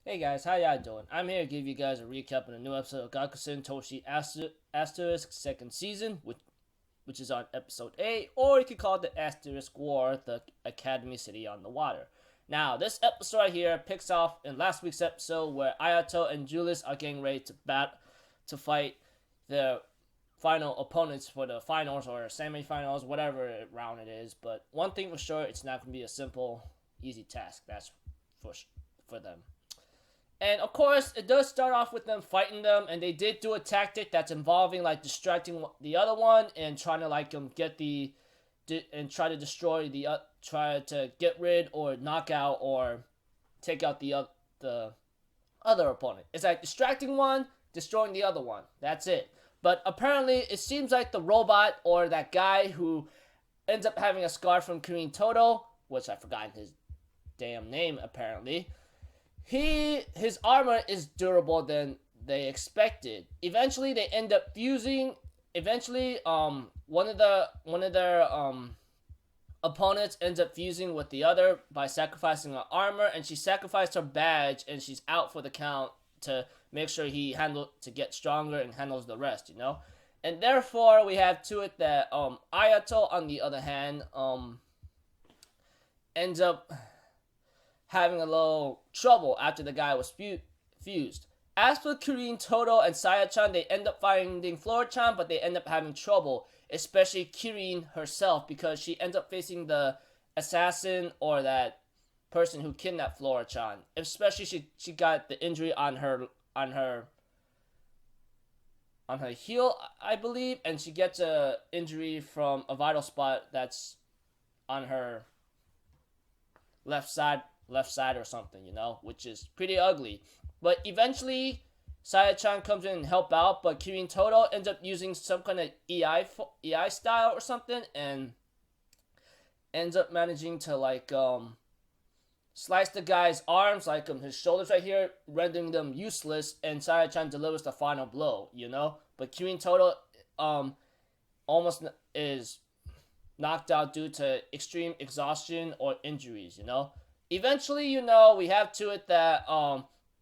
Hey guys, how y'all doing? I'm here to give you guys a recap on a new episode of Gakusen Toshi Asterisk second season, which is on episode 8, or you could call it the Asterisk War, the Academy City on the Water. Now, this episode right here picks off in last week's episode where Ayato and Julius are getting ready to fight their final opponents for the finals or semi-finals, whatever round it is. But one thing for sure, it's not going to be a simple, easy task. That's for them. And of course, it does start off with them fighting them, and they did do a tactic that's involving like distracting the other one and trying to and try to destroy try to get rid or knock out or take out the other opponent. It's like distracting one, destroying the other one. That's it. But apparently, it seems like the robot or that guy who ends up having a scar from Kirin Toto, which I've forgotten his damn name apparently. His armor is durable than they expected. Eventually, they end up fusing. Eventually, one of their opponents ends up fusing with the other by sacrificing her armor, and she sacrificed her badge, and she's out for the count to make sure to get stronger and handles the rest, you know. And therefore, we have to it that Ayato, on the other hand, ends up having a little trouble after the guy was fused. As for Kirin Toto and Saya-chan, they end up finding Flora-chan, but they end up having trouble, especially Kirin herself, because she ends up facing the assassin or that person who kidnapped Flora-chan. Especially she got the injury on her heel, I believe, and she gets a injury from a vital spot that's on her left side or something, you know, which is pretty ugly. But eventually, Saya-chan comes in and help out, but Kirin Toto ends up using some kind of EI style or something, and ends up managing to slice the guy's arms, his shoulders right here, rendering them useless, and Saya-chan delivers the final blow, you know. But Kirin Toto almost is knocked out due to extreme exhaustion or injuries, you know. Eventually, you know, we have to it that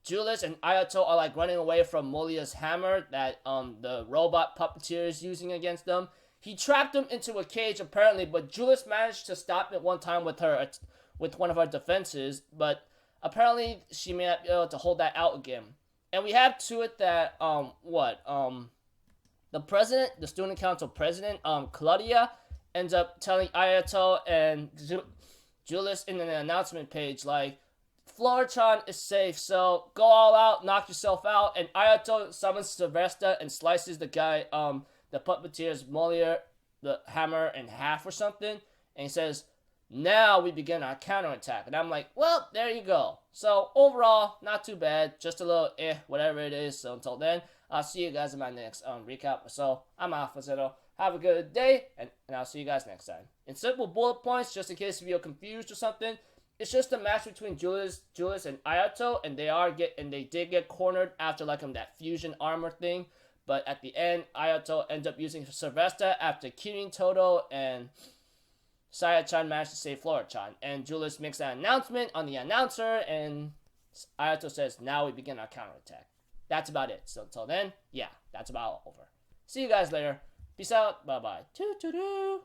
Julius and Ayato are running away from Molia's hammer that the robot puppeteer is using against them. He trapped them into a cage apparently, but Julius managed to stop it one time with one of her defenses, but apparently she may not be able to hold that out again. And we have to it that the student council president, Claudia, ends up telling Ayato and Julius in an announcement page, Flora-chan is safe, so go all out, knock yourself out, and Ayato summons Sylvester and slices the guy, the puppeteer's Molière, the hammer, in half or something, and he says, now we begin our counterattack. And I'm like, well, there you go. So, overall, not too bad, just a little whatever it is. So, until then, I'll see you guys in my next recap. So, I'm Alpha Zero. Have a good day, and I'll see you guys next time. In simple bullet points, just in case if you're confused or something, it's just a match between Julius and Ayato, and they did get cornered after that fusion armor thing. But at the end, Ayato ends up using Sylvester after Kirin Toto and Saya-chan managed to save Flora-chan. And Julius makes an announcement on the announcer, and Ayato says, now we begin our counterattack. That's about it. So until then, yeah, that's about over. See you guys later. Peace out. Bye-bye. Toodaloo.